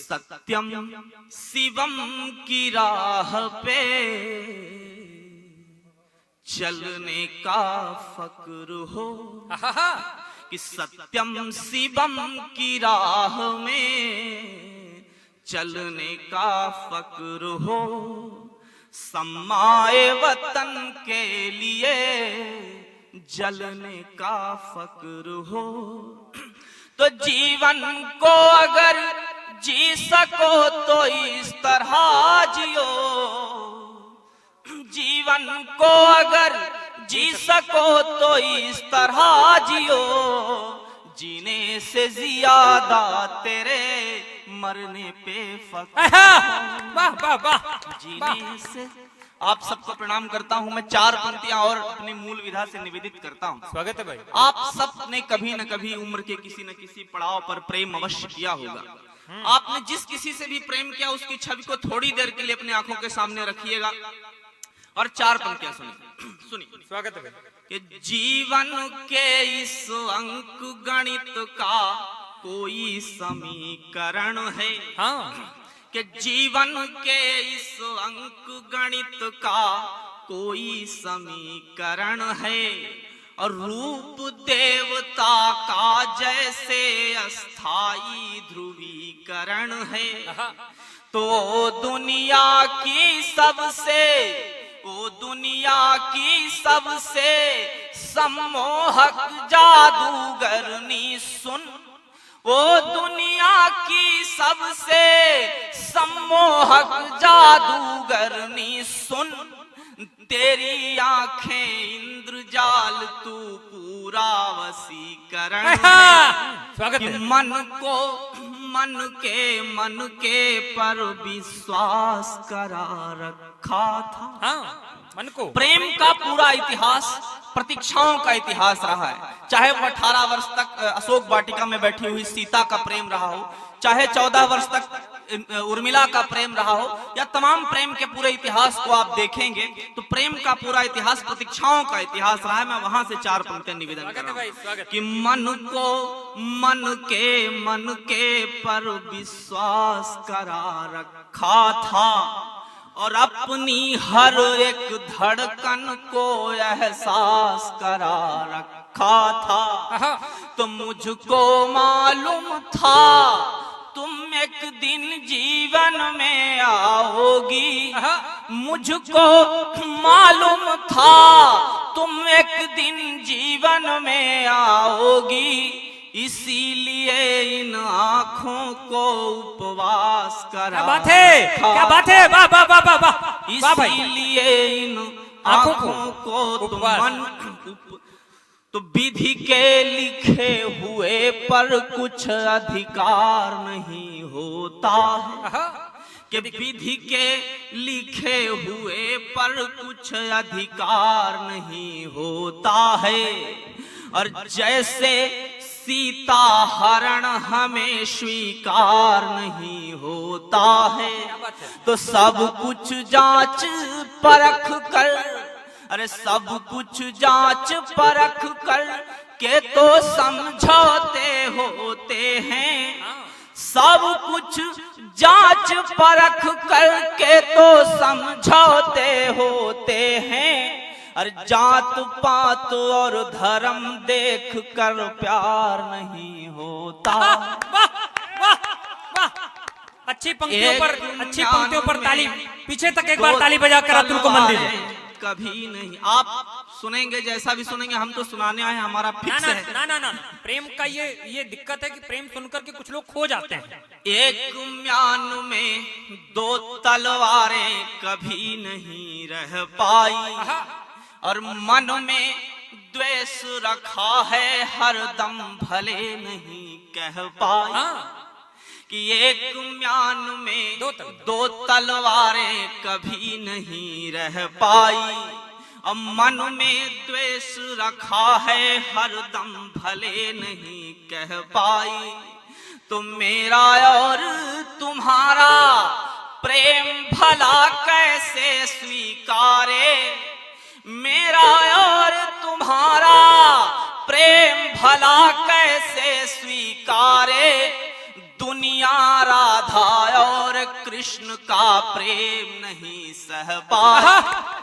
सत्यम शिवम की राह पे चलने का फक्र हो, कि सत्यम शिवम की राह में चलने का फक्र हो, सम्माए वतन के लिए जलने का फक्र हो। तो जीवन को अगर जी सको तो इस तरह जियो, जीवन को अगर जी सको तो इस तरह जियो, जीने से ज्यादा तेरे मरने पे फक्र। वाह वाह वाह। जीने से आप सबको प्रणाम करता हूं। मैं 4 पंक्तियां और अपनी मूल विधा से निवेदित करता हूं। स्वागत है भाई। आप सब ने कभी न कभी उम्र के किसी न किसी पड़ाव पर प्रेम अवश्य किया होगा। आपने जिस किसी से भी प्रेम किया उसकी छवि को थोड़ी देर के लिए अपनी आंखों के सामने रखिएगा और 4 पंक्तियां सुनिए। स्वागत है भाई। कि जीवन के इस अंक गणित का कोई समीकरण है। हाँ। कि जीवन के इस अंक गणित का कोई समीकरण है, और रूप देवता का जैसे अस्थाई ध्रुवीकरण है। तो दुनिया की सबसे सम्मोहक जादूगरनी सुन, वो दुनिया की सबसे सम्मोहक जादूगरनी सुन, तेरी आंखें इंद्रजाल तू पूरा वसीकरण है। कि मन के पर विश्वास करा रखा था। हाँ, मन को। प्रेम का पूरा इतिहास प्रतीक्षाओं का इतिहास रहा है। चाहे वो 18 वर्ष तक अशोक वाटिका में बैठी हुई सीता का प्रेम रहा हो, चाहे 14 वर्ष तक उर्मिला का प्रेम रहा हो, या तमाम प्रेम के पूरे इतिहास को आप देखेंगे तो प्रेम का पूरा इतिहास प्रतीक्षाओं का इतिहास रहा है। मैं वहां से 4 पंक्तियां निवेदन कर रहा हूं कि मन के पर विश्वास करा रखा था, और अपनी हर एक धड़कन को एहसास करा रखा था। तो मुझको मालूम था तुम एक दिन जीवन में आओगी, मुझको मालूम था तुम एक दिन जीवन में आओगी, इसीलिए इन आँखों को उपवास करा। क्या बात है, क्या बात है। वाह वाह वाह वाह वाह। इसीलिए इन आँखों को तो विधि के लिखे हुए पर कुछ अधिकार नहीं होता है। कि विधि के लिखे हुए पर कुछ अधिकार नहीं होता है, और जैसे सीता हरण हमें स्वीकार नहीं होता है, तो सब कुछ जांच परख कर, अरे सब कुछ जांच परख कर के तो समझौते होते हैं। सब कुछ जांच परख कर के तो समझौते होते हैं, और जात पात और धर्म देख कर प्यार नहीं होता। अच्छी पंक्तियों पर ताली, पीछे तक एक बार ताली बजा कर अतुल को मन दीजिए। कभी नहीं आप सुनेंगे, जैसा भी सुनेंगे हम तो सुनाने आए, हमारा फिक्स है। ना प्रेम का ये दिक्कत है कि प्रेम सुनकर के कुछ लोग खो जाते हैं। एक म्यान में 2 तलवारें कभी नहीं रह पाई, और मन में द्वेष रखा है हरदम भले नहीं कह पाई। कि एक म्यान में 2 तलवारें कभी नहीं रह पाई, अब मन में द्वेष रखा है हरदम भले नहीं कह पाई। तो मेरा और तुम्हारा प्रेम भला कैसे स्वीकारे, मेरा और तुम्हारा प्रेम भला कैसे स्वीकारे, दुनिया राधा कृष्ण का प्रेम नहीं सह पाए।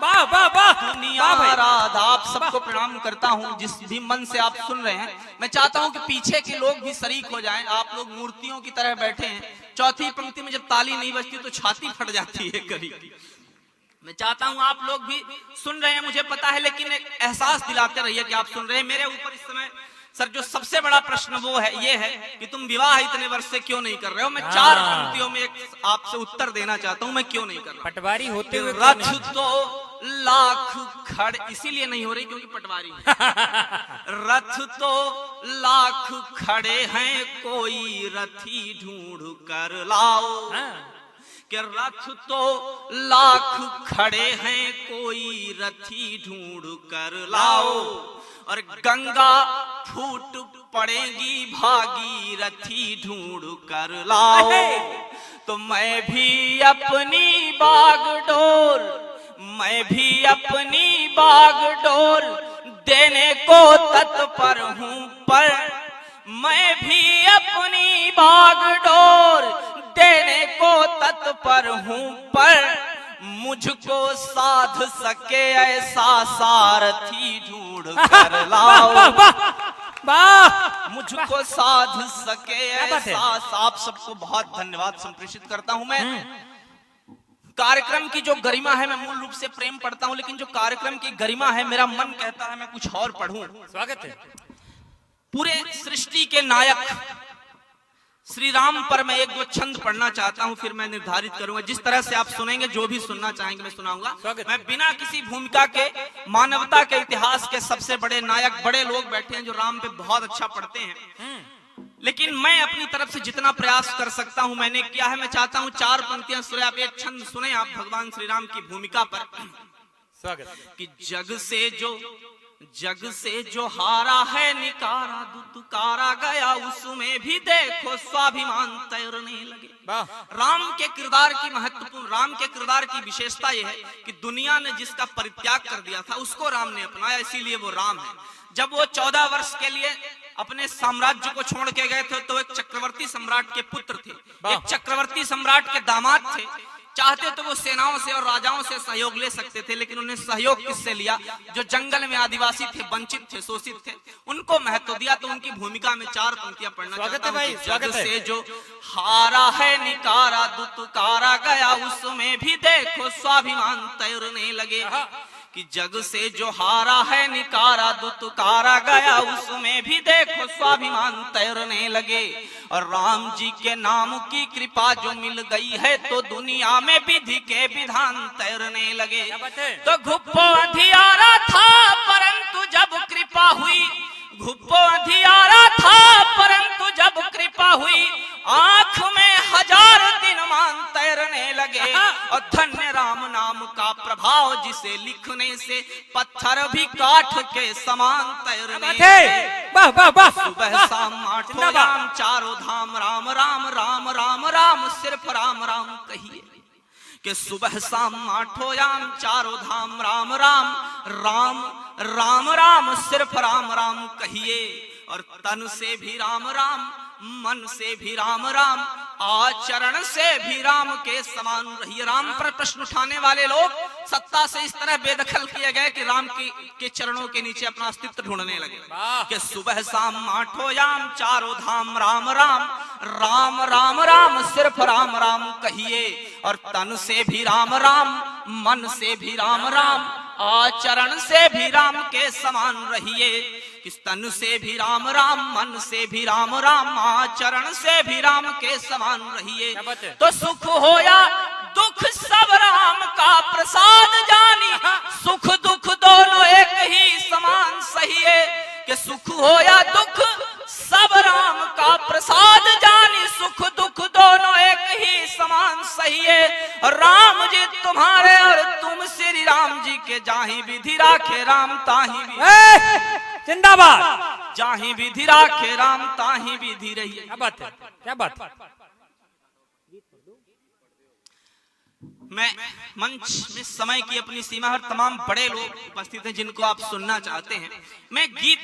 वाह वाह वाह दुनिया राधा। आप सबको प्रणाम करता हूँ जिस भी मन से आप सुन रहे हैं। मैं चाहता हूँ कि पीछे के लोग भी शरीक हो जाएं। आप लोग मूर्तियों की तरह बैठे हैं। चौथी पंक्ति में जब ताली नहीं बजती तो छाती फट जाती है करीब। मैं चाहता हूँ आप लोग भी सुन रहे हैं, मुझे पता है, लेकिन एक एहसास दिलाते रहिए कि आप सुन रहे हैं। मेरे ऊपर इस समय सर जो सबसे बड़ा प्रश्न वो है, ये है कि तुम विवाह इतने वर्ष से क्यों नहीं कर रहे हो। मैं 4 पंक्तियों में एक आपसे उत्तर देना चाहता हूँ, मैं क्यों नहीं कर रहा। पटवारी होते हुए रथ तो लाख खड़े, इसीलिए नहीं हो रही क्योंकि पटवारी रथ तो लाख खड़े हैं, कोई रथी ढूंढ कर लाओ। कि रथ तो लाख खड़े हैं, कोई रथी ढूंढ कर लाओ। और गंगा फूट पड़ेगी, भागी रथी ढूंढ कर लाओ। तो मैं भी अपनी बागडोर, मैं भी अपनी बागडोर देने को तत्पर हूँ, पर मैं भी अपनी बागडोर देने को तत्पर हूँ, पर मुझको साध सके ऐसा सारथी ढूंढ कर लाओ। मुझको साध सके ऐसा। आप सबको बहुत धन्यवाद संप्रेषित करता हूं मैं। कार्यक्रम की जो गरिमा है, मैं मूल रूप से प्रेम पढ़ता हूं, लेकिन जो कार्यक्रम की गरिमा है, मेरा मन कहता है मैं कुछ और पढ़ूं। स्वागत है। पूरे सृष्टि के नायक श्री राम पर मैं 1-2 छंद पढ़ना चाहता हूं, फिर मैं निर्धारित करूंगा। जिस तरह से आप सुनेंगे, जो भी सुनना चाहेंगे मैं सुनाऊंगा। मैं बिना किसी भूमिका के, मानवता के इतिहास के सबसे बड़े नायक, बड़े लोग बैठे हैं जो राम पे बहुत अच्छा पढ़ते हैं, लेकिन मैं अपनी तरफ से जितना प्रयास कर सकता हूं मैंने किया है। मैं चाहता हूं 4 पंक्तियां सुने आप, 1 छंद सुने आप भगवान श्री राम की भूमिका पर। स्वागत। कि जग से जो हारा है निकारा, दुत्कारा गया, उसमें भी देखो स्वाभिमान तैरने लगे। राम के किरदार की महत्वपूर्ण, राम के किरदार की विशेषता यह है कि दुनिया ने जिसका परित्याग कर दिया था उसको राम ने अपनाया, इसीलिए वो राम है। जब वो 14 वर्ष के लिए अपने साम्राज्य को छोड़ के गए थे तो एक चक्रवर्ती सम्राट के पुत्र थे, एक चक्रवर्ती सम्राट के दामाद थे। चाहते तो वो सेनाओं से और राजाओं से सहयोग ले सकते थे, लेकिन उन्हें सहयोग किससे लिया? जो जंगल में आदिवासी थे, वंचित थे, शोषित थे, उनको महत्व दिया। तो उनकी भूमिका में 4 पंक्तियां पढ़ना चाहता हूं। जग से जो हारा है निकारा, दुत्कारा गया, उसमें भी देखो स्वाभिमान तैरने लगे। कि जग से जो हारा है निकारा, दुत्कारा गया, उसमें भी देखो स्वाभिमान तैरने लगे। और राम जी के नाम की कृपा जो मिल गई है, तो दुनिया में विधि के विधान तैरने लगे। तो घुप्पो अंधियारा था परंतु जब कृपा हुई, घुप्पो अंधियारा था परंतु जब कृपा हुई, आंख में 1000 दिन मान तैरने लगे। और धन्य राम नाम का प्रभाव, जिसे लिखने से पत्थर भी काठ के समान तैरने लगे। सुबह शाम आठों याम, चारों धाम राम राम राम राम राम, सिर्फ राम राम कहिए। कि सुबह शाम आठों याम, चारों धाम राम राम राम राम राम, सिर्फ राम राम कहिए। और तन से भी राम राम, मन से भी राम राम, आचरण से भी राम के समान रहिए। राम पर प्रश्न उठाने वाले लोग सत्ता से इस तरह बेदखल किए गए कि राम के चरणों के नीचे अपना अस्तित्व ढूंढने लगे। कि सुबह शाम आठों याम, चारों धाम राम राम राम राम राम, सिर्फ राम राम कहिए। और तन से भी राम राम, मन से भी राम राम, आचरण से भी राम के समान रहिए। किस तन से भी राम राम, मन से भी राम राम, आचरण से भी राम के समान रहिए। तो सुख हो या दुख सब राम का प्रसाद जानी, सुख दुख दोनों एक ही समान सहिए। कि सुख हो या दुख सब राम का प्रसाद जानी, सुख दुख दोनों एक ही समान सहिए। और राम जी तुम्हारे और तुम श्री राम जी के, जाहि विधि राखे राम ताहि विधि, जिंदाबाद, जाहि विधि राखे राम ताहि विधि रहिए। क्या बात है, क्या बात। मैं मंच में समय की अपनी सीमा, और तमाम बड़े लोग उपस्थित हैं जिनको आप सुनना चाहते हैं। मैं गीत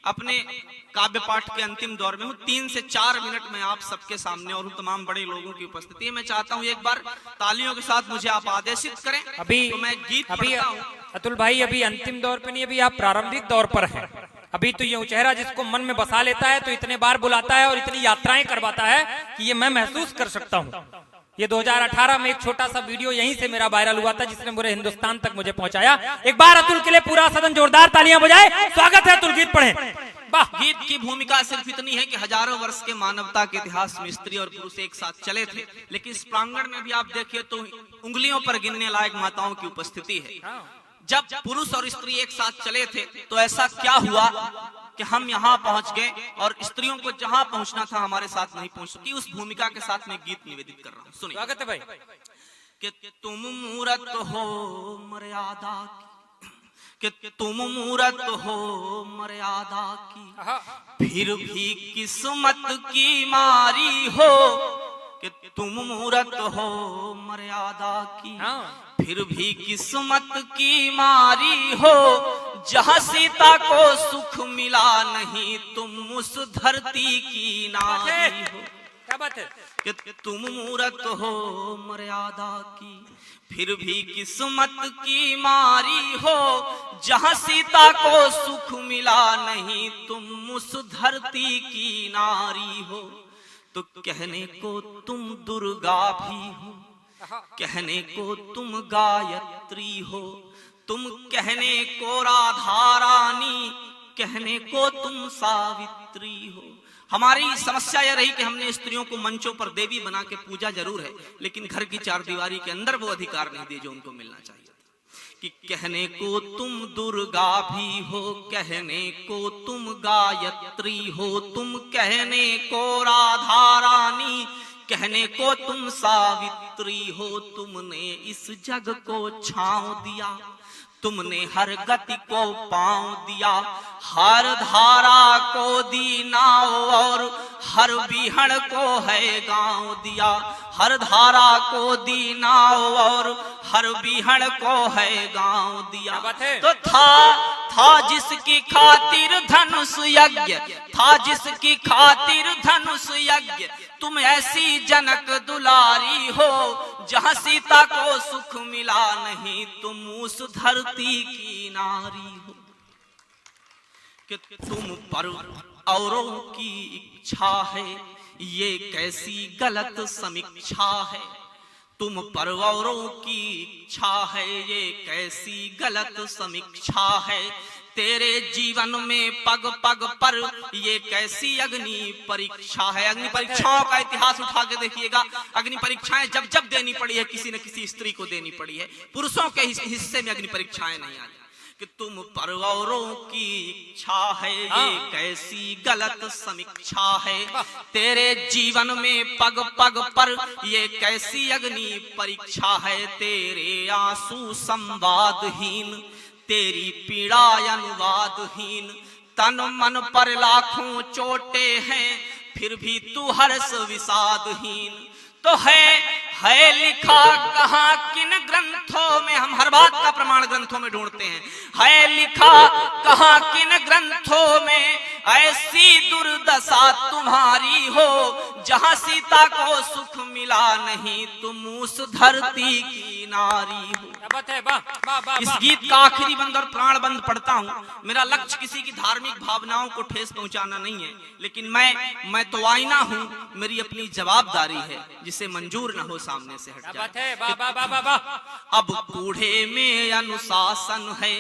अपने काव्य पाठ के अंतिम दौर में हूँ। 3 से 4 मिनट में आप सबके सामने और तमाम बड़े लोगों की उपस्थिति है। मैं चाहता हूँ एक बार तालियों के साथ मुझे आप आदेशित करें। अभी तो मैं गीत अभी पढ़ता हूँ। अतुल भाई अभी अंतिम दौर पे नहीं, अभी आप प्रारंभिक दौर पर हैं। अभी तो यूं चेहरा जिसको मन में बसा लेता है तो इतने बार बुलाता है और इतनी यात्राएं करवाता है कि ये मैं महसूस कर सकता हूँ। ये 2018 में एक छोटा सा वीडियो यहीं से मेरा वायरल हुआ था जिसने पूरे हिंदुस्तान तक मुझे पहुंचाया। एक बार अतुल के लिए पूरा सदन जोरदार तालियां बजाए। स्वागत है अतुल, गीत पढ़े। गीत की भूमिका सिर्फ इतनी है कि हजारों वर्ष के मानवता के इतिहास में स्त्री और पुरुष एक साथ चले थे, लेकिन इस प्रांगण में भी आप देखिए तो उंगलियों पर गिनने लायक माताओं की उपस्थिति है। जब पुरुष और स्त्री एक साथ चले थे तो ऐसा क्या हुआ कि हम यहाँ पहुंच गए और स्त्रियों को जहां पहुंचना था हमारे साथ नहीं पहुंच सकी। उस भूमिका के साथ मैं गीत निवेदित कर रहा हूँ, सुनिए। स्वागत है भाई। कि तुम मूरत हो मर्यादा की, कि तुम मूरत हो मर्यादा की, फिर भी किस्मत की मारी हो। कि तुम मूरत हो मर्यादा की, फिर भी किस्मत की मारी हो। जहाँ सीता को सुख मिला नहीं तुम उस धरती की नारी हो। क्या बात है? कि तुम मूरत हो मर्यादा की, फिर भी किस्मत की मारी हो। जहाँ सीता को सुख मिला नहीं तुम उस धरती की नारी हो। तो कहने को तुम दुर्गा भी हो, कहने को तुम गायत्री हो, तुम कहने को राधा रानी, कहने को तुम सावित्री हो। हमारी समस्या यह रही कि हमने स्त्रियों को मंचों पर देवी बना के पूजा जरूर है, लेकिन घर की चार दीवारी के अंदर वो अधिकार नहीं दिए जो उनको मिलना चाहिए। कि कहने को तुम दुर्गा भी हो, कहने को तुम गायत्री हो, तुम कहने को राधा रानी, कहने को तुम सावित्री हो। तुमने इस जग को छांव दिया, तुमने हर गति को पांव दिया, हर धारा को दी नाव और हर बिहड़ को है गांव दिया। हर धारा को दी नाव और हर बिहड़ को है गांव दिया। तो था जिसकी खातिर धनुष यज्ञ, था जिसकी खातिर धनुष यज्ञ, तुम ऐसी जनक दुलारी हो। जहाँ सीता को सुख मिला नहीं तुम उस धरती की नारी हो। कि तुम पर औरों की इच्छा है, ये कैसी गलत समीक्षा है। तुम पर औरों की इच्छा है, ये कैसी गलत समीक्षा है। तेरे जीवन में पग पग पर ये कैसी अग्नि परीक्षा है। अग्नि परीक्षाओं का इतिहास उठा के देखिएगा। अग्नि परीक्षाएं जब जब देनी पड़ी है किसी न किसी स्त्री को देनी पड़ी है। पुरुषों के हिस्से में अग्नि परीक्षाएं नहीं आई। कि तुम पर औरों की इच्छा है, ये कैसी गलत समीक्षा है। तेरे जीवन में पग पग पर ये कैसी अग्नि परीक्षा है। तेरे आंसू संवादहीन, तेरी पीड़ा अनुवादहीन, तन मन पर लाखों चोटे हैं, फिर भी तू हर्ष विषादहीन। तो है लिखा कहाँ किन ग्रंथों में, हम हर बात का प्रमाण ग्रंथों में ढूंढते हैं। है लिखा कहाँ किन ग्रंथों में ऐसी दुर्दशा तुम्हारी हो। जहाँ सीता को सुख मिला नहीं तुम उस धरती की नारी हो। इस गीत का आखिरी बंद और प्राण बंद पढ़ता हूँ। मेरा लक्ष्य किसी की धार्मिक भावनाओं को ठेस पहुंचाना नहीं है, लेकिन मैं तो आईना हूँ, मेरी अपनी जवाबदारी है, जिसे मंजूर न हो सामने से हट जाए। अब कूढ़े में अनुशासन है,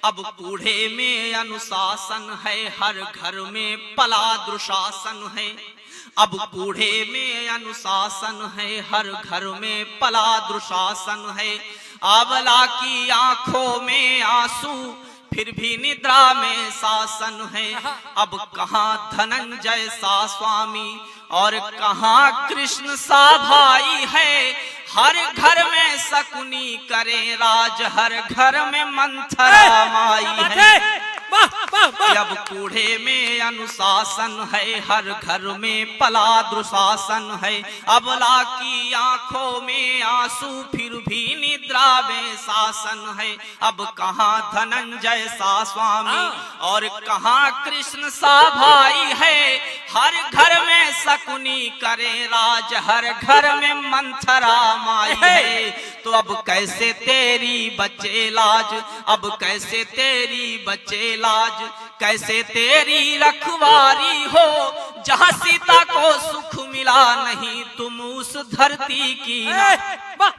अब कूढ़े में अनुशासन है, हर घर में पला दुशासन है। अब कूढ़े में अनुशासन है, हर घर में पला दुशासन है। आंवला की आंखों में आंसू, फिर भी निद्रा में शासन है। अब कहाँ धनंजय सा स्वामी और कहाँ कृष्ण सा भाई है। हर घर में शकुनी करे राज, हर घर में मंथरा माई है। वाह वाह वाह। अब कूड़े में अनुशासन है, हर घर में पला दुशासन है। अबला की आंखों में आंसू फिर भी निद्रा में शासन है। अब कहाँ धनंजय सा स्वामी और कहाँ कृष्ण सा भाई है। हर घर में शकुनी करे राज, हर घर में मंथरा माई है। तो अब कैसे तेरी बचे लाज, अब कैसे तेरी बचे लाज, कैसे तेरी रखवारी हो। जहाँ सीता को सुख मिला नहीं तुम उस धरती की वाह